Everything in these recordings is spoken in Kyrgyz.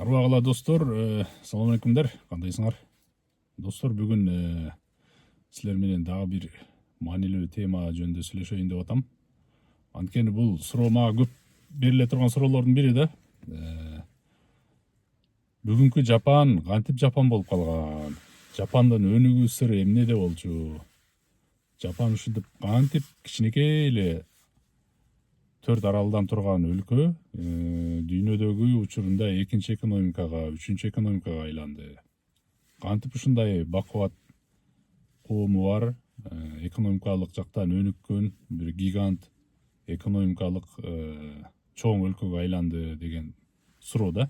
Арбагыла достор, салам алейкумдар, кандайсыңар? Достор, бүгүн силер менен дагы бир маанилүү тема жөнүндө сүйлөшөйүн деп атам. Анткени бул суроо мага көп бериле турган суроолордун бири да. Бүгүнкү Жапан кантип Жапан болуп калган? Жапандын өнүгүү сыры эмнеде болчу? Жапан ушинтип кантип кичинекей эле 4 аралдан турган өлкө дүйнөдөгү учурунда экинчи экономикага, үчүнчү экономикага айланды. Кантип ушундай бакубат коому бар, экономикалык жактан өнүккөн бир гигант экономикалык чоң өлкөгө айланды деген суроо да.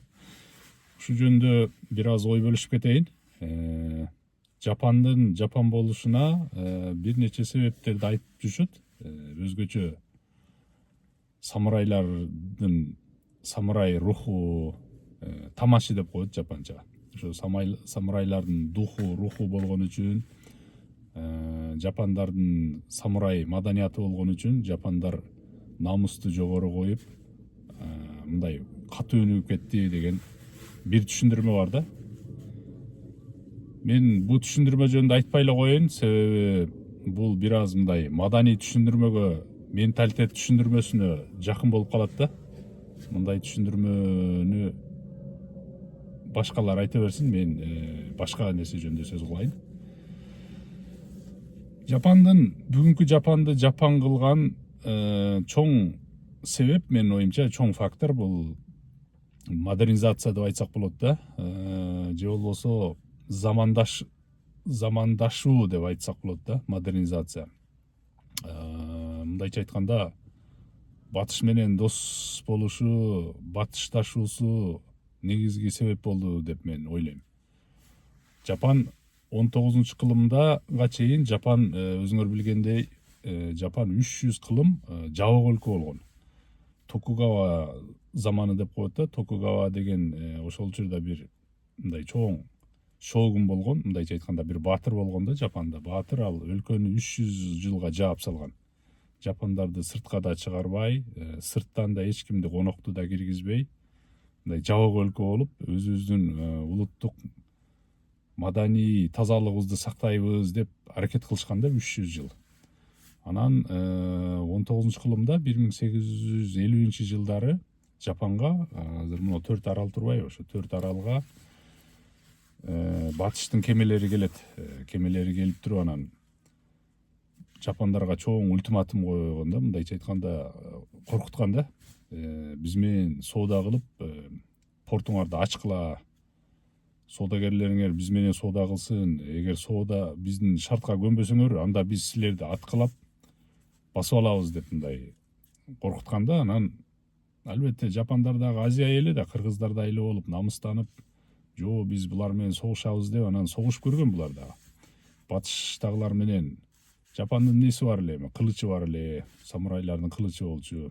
Ушул жөнүндө бир аз ой бөлүшүп кетейин. Жапандын Жапан болушуна бир нече себептерди айтып жүрүшөт. Өзгөчө самурайлардын самурай руху, тамаши деп коет жапанча. Ошо самурайлардын руху болгон үчүн, жапандардын самурай маданияты болгон үчүн жапандар намусту жогору коюп, мындай катуу өнүгүп кетти деген бир түшүндүрмө бар да. Мен бул түшүндүрмө жөнүндө айтпай эле коеюн, себеби бул бир аз мындай маданий түшүндүрмөгө, менталитет түшүндүрмөсүнө жакын болуп калат да. Мындай түшүндүрмөнү башкалар айта берсин, мен башка нерсе жөнүндө сөз кылайын. Бүгүнкү Жапанды Жапан кылган чоң себеп, менин оюмча, чоң фактор бул модернизация деп айтсак болот да. Же болбосо замандашуу деп айтсак болот да, модернизация. Мындайча айтканда, батыш менен дос болушу, батышташуусу негизги себеп болду деп мен ойлойм. Жапан 19 кылымдага чейин Жапан, өзүңөр билгендей, Жапан 300 кылым жабык өлкө болгон. Токугава заманы деп коет да. Токугава деген ошол учурда бир мындай чоң шогун болгон, мындайча айтканда бир баатыр болгон да Жапанда. Баатыр ал өлкөнү 300 жылга жаап салган. Жапандарды сыртка да чыгарбай, сырттан да эч кимди конокту да киргизбей, мындай жабык өлкө болуп, өзүбүздүн улуттук маданий тазалыгыбызды сактайбыз деп аракет кылышкан да 300 жыл. Анан 19 кылымда 1850 жылдары Жапанга, азыр мына 4 арал турбайбы, ошо 4 аралга батыштын кемелери келет. Кемелери келип туруп, анан жапандарга чоң ультиматум койгон да, мындайча айтканда коркуткан да. Биз менен соода кылып, портуңарды ачкыла, соодагерлериңер биз менен соода кылсын, эгер соода биздин шартка көнбөсөңөр, анда биз силерди аткылап басып алабыз деп мындай коркуткан да. Анан албетте жапандар дагы Азия эли да, кыргыздардай эле болуп намыстанып, жо биз булар менен согушабыз деп анан согушуп көргөн булар дагы. Батыштагылар менен. Жапандын эмнеси бар эле, кылычы бар эле, самурайлардын кылычы болчу,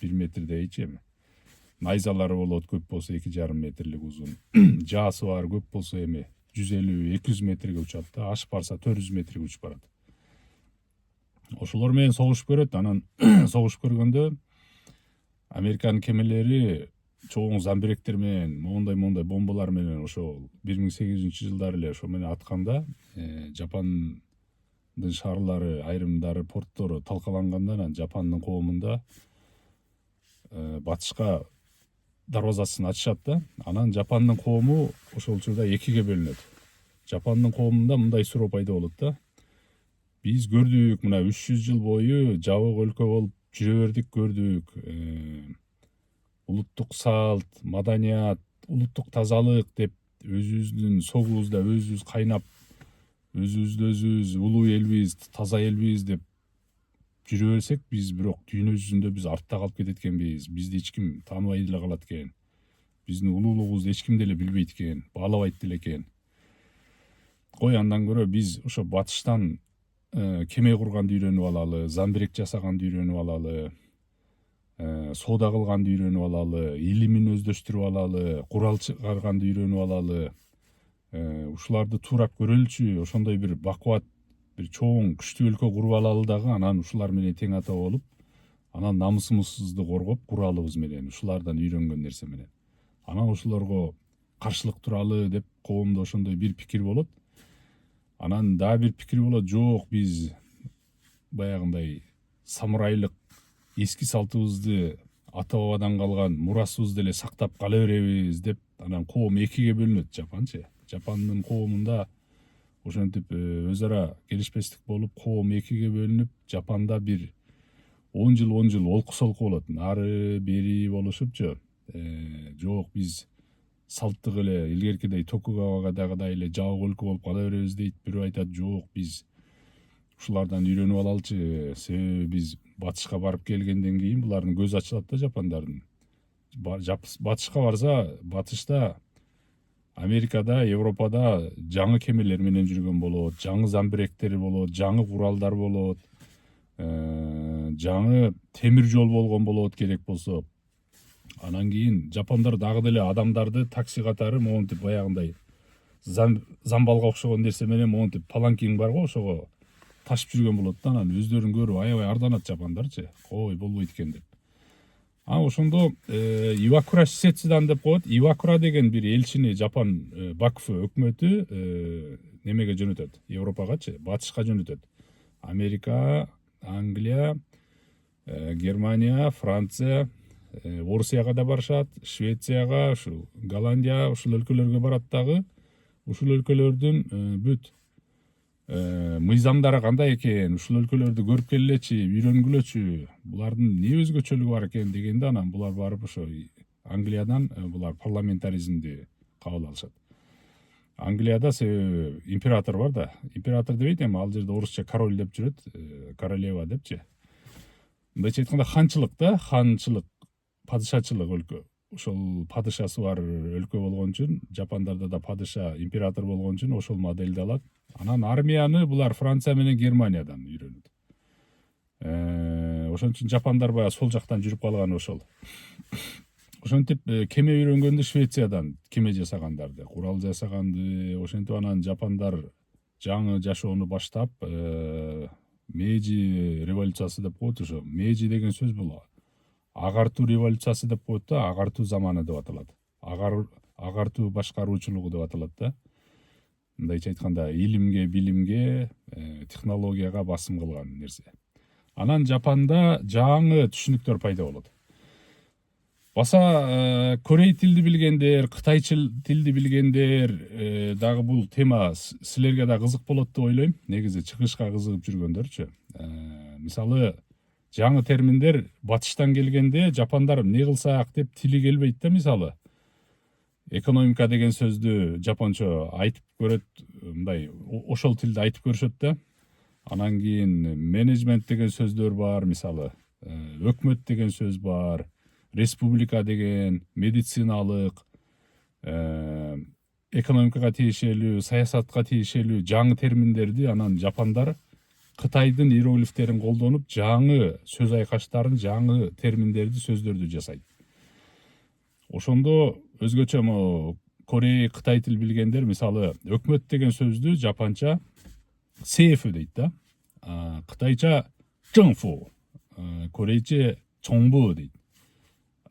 1 метрдейчи эми. Найзалары болот, көп болсо 2,5 метрлик узун. Жаасы бар, көп болсо эми 150-200 метрге учат да, ашып барса 400 метрге учуп барат. Ошолор менен согушуп көрөт. Анан согушуп көргөндө Американын кемелери чоң замбиректер менен, моундай бомбалар менен ошол 1800-жылдары эле ошо менен атканда, Жапандын шаарлары, айрымдары, порттору талкаланганда, анан Жапандын коомунда батышка дарбазасын ачышат да. Анан Жапандын коому ошол учурда экиге бөлүнөт. Жапандын коомунда мындай суроо пайда болот да. Биз көрдүк, мына 300 жыл бою жабык өлкө болуп жүрө бердик, көрдүк. Улуттук салт, маданият, улуттук тазалык деп өзүбүздүн согубузда өзүбүз кайнап, өзүбүз улуу элбиз, таза элбиз деп жүрө берсек, биз бирок дүйнө жүзүндө биз артта калып кетет экенбиз. Бизди эч ким тааныбай деле калат экен. Биздин улуулугубузду эч ким деле билбейт экен, баалабайт деле экен. Кой андан көрө биз ошо батыштан кеме курганды үйрөнүп алалы, замбирек жасаганды үйрөнүп алалы, соода кылганды үйрөнүп алалы, илимин өздөштүрүп алалы, курал чыгарганды үйрөнүп алалы. Ушуларды туурап көрөлүчү, ошондой бир бакубат, бир чоң күчтүү өлкө куруп алалы дагы, анан ушулар менен тең ата болуп, анан намысыбызды коргоп, куралыбыз менен, ушулардан үйрөнгөн нерсе менен. Анан ошолорго каршылык туралы деп коомдо ошондой бир пикир болот. Анан дагы бир пикир болот, жок биз баягындай самурайлык эски салтыбызды ата бабадан калган мурасыбызды эле сактап кала беребиз деп анан коом экиге бөлүнөт. Жапандын коомунда ошентип өз ара келишпестик болуп коом экиге бөлүнүп, Жапанда бир 10 жыл олку солку болот, нары бери болушупчу. Жок биз салттык эле илгеркидей Токугавагадагыдай эле жабык өлкө болуп кала беребиз дейт. Бирөө айтат, жок биз ушулардан үйрөнүп алалычы, себеби биз батышка барып келгенден кийин булардын көзү ачылат да жапандардын. Батышка барса, батышта Америкада, Европада жаңы кемелер менен жүргөн болот, жаңы замбиректер болот, жаңы куралдар болот, жаңы темир жол болгон болот керек болсо. Анан кийин жапондар дагы деле адамдарды такси катары монтип баягындай замбалга окшогон нерсе менен монтип паланкин бар го, ошого ташып жүргөн болот да. Анан өздөрүн көрүп аябай арданат жапандарчы. Ой, болбойт экен деп. Ошондо Ивакура Сетсидан деп коет. Ивакура деген бир элчини Жапан Бакуфу өкмөтү немеге жөнөтөт, Европагачы, батышка жөнөтөт. Америка, Англия, Германия, Франция, Орусияга да барышат, Швецияга, ушу Голландия, ушул өлкөлөргө барат дагы. Ушул өлкөлөрдүн бүт мыйзамдары кандай экен, ушул өлкөлөрдү көрүп келелечи, үйрөнгүлөчү, булардын эмне өзгөчөлүгү бар экен дегенде анан булар барып ошо Англиядан булар парламентаризмди кабыл алышат. Англияда себеби император бар да, император дебейт эми, ал жерде орусча король деп жүрөт, королева депчи. Мындайча айтканда ханчылык да, ханчылык, падышачылык өлкө. Ошол падышасы бар өлкө болгон үчүн, Жапандарда да падыша, император болгон үчүн ошол моделди алат. Анан армияны булар Франция менен Германиядан үйрөнөт. Ошон үчүн жапандар баягы сол жактан жүрүп калган ошол. Ошентип кеме үйрөнгөндү Швециядан кеме жасагандарды, курал жасаганды. Ошентип анан жапандар жаңы жашоону баштап, Мейжи революциясы деп коет ошо. Мейжи деген сөз бул агартуу революциясы деп коет да, агартуу заманы деп аталат. Агартуу башкаруучулугу деп аталат да. Мындайча айтканда илимге, билимге, технологияга басым кылган нерсе. Анан Жапанда жаңы түшүнүктөр пайда болот. Баса корей тилди билгендер, кытайча тилди билгендер дагы бул тема силерге да кызык болот деп ойлойм. Негизи чыгышка кызыгып жүргөндөр. Мисалы, жаңы терминдер батыштан келгенде жапандар эмне кылсак деп тили келбейт да. Мисалы, экономика деген сөздү жапончо айтып көрөт, мындай ошол тилде айтып көрүшөт да. Анан кийин менеджмент деген сөздөр бар, мисалы, өкмөт деген сөз бар, республика деген, медициналык, экономикага тиешелүү, саясатка тиешелүү жаңы терминдерди анан жапандар Кытайдын иероглифтерин колдонуп, жаңы сөз айкаштарын, жаңы терминдерди, сөздөрдү жасайт. Ошондо өзгөчө Корей, Кытай тил билгендер, мисалы, өкмөт деген сөздү жапанча сейфу дейт да. Кытайча чыңфу, корейче чоңбу дейт.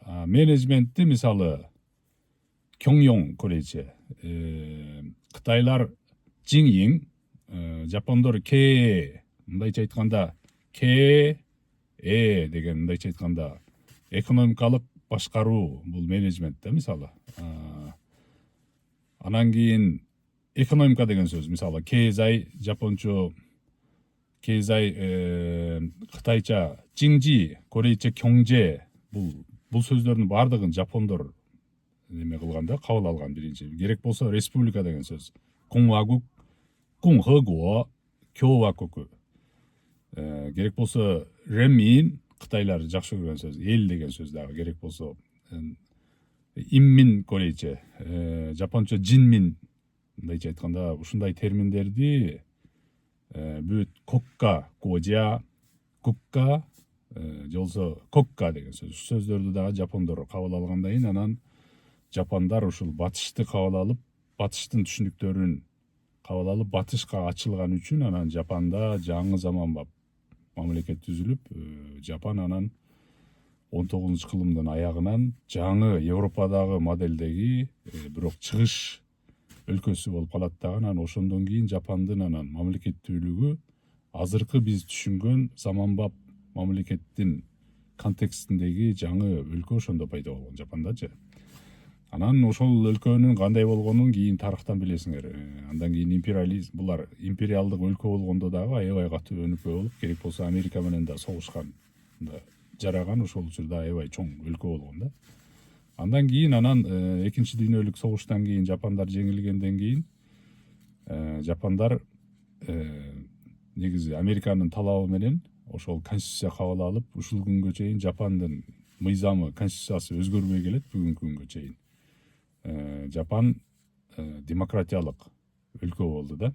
Менеджментти мисалы кёңёң корейче. Кытайлар жиңиң, жапондор ке, мындайча айтканда ке деген мындайча айтканда экономикалык башкаруу, бул менеджмент да мисалы. Анан кийин экономика деген сөз, мисалы кейзай, жапончо кейзай, кытайча жиңжи, корейче кёңже, бул сөздөрдүн бардыгын жапондор неме кылган да, кабыл алган биринчи. Керек болсо республика деген сөз, куңагук, куңхыго, кёвакуку. Керек болсо ремин, кытайлар жакшы көргөн сөз, эл деген сөз дагы. Керек болсо иммин корейче, жапончо жинмин, мындайча айтканда ушундай терминдерди бүт кокка, кожа, кукка, же болсо кокка деген сөз. Сөздөрдү дагы жапондор кабыл алгандан кийин анан жапандар ушул батышты кабыл алып, батыштын түшүнүктөрүн кабыл алып, батышка ачылган үчүн анан Жапанда жаңы заманбап мамлекет түзүлүп, Жапан анан 19 кылымдын аягынан жаңы Европадагы модельдеги бирок чыгыш өлкөсү болуп калат дагы. Анан ошондон кийин Жапандын анан мамлекеттүүлүгү азыркы биз түшүнгөн заманбап мамлекеттин контекстиндеги жаңы өлкө ошондо пайда болгон Жапандачы. Анан ошол өлкөнүн кандай болгонун кийин тарыхтан билесиңер. Андан кийин империализм, булар империалдык өлкө болгондо дагы аябай катуу өнүкпө болуп, керек болсо Америка менен да согушкан, жараган, ошол учурда аябай чоң өлкө болгон да. Андан кийин экинчи дүйнөлүк согуштан кийин Жапандар жеңилгенден кийин Жапандар негизи Американын талабы менен ошол конституция кабыл алып, ушул күнгө чейин Жапандын мыйзамы, конституциясы өзгөрбөй келет бүгүнкү күнгө чейин. Жапан демократиялык өлкө болду да.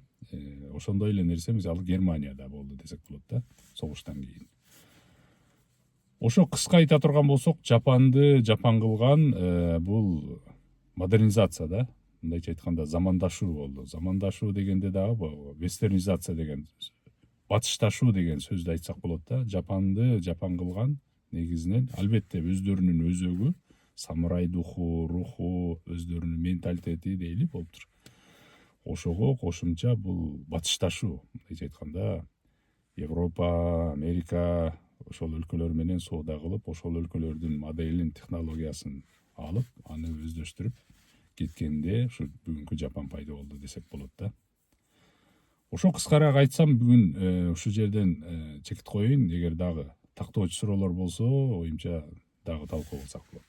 Ошондой эле нерсе мисалы Германияда болду десек болот да, согуштан кийин. Ошо кыска айта турган болсок, Жапанды жапан кылган бул модернизация да. Мындайча айтканда замандашуу болду. Замандашуу дегенде дагы вестернизация деген, батышташуу деген сөздү айтсак болот да. Жапанды жапан кылган негизинен албетте өздөрүнүн өзөгү, самурай руху, өздөрүнүн менталитети дейли болуптур. Ошого кошумча бул батышташуу, мындайча айтканда Европа, Америка ошол өлкөлөр менен соода кылып, ошол өлкөлөрдүн моделин, технологиясын алып, аны өздөштүрүп кеткенде ушу бүгүнкү Жапан пайда болду десек болот да. Ошо кыскараак айтсам, бүгүн ушул жерден чекит коеюн. Эгер дагы тактоочу суроолор болсо, оюмча дагы талкуу кылсак болот.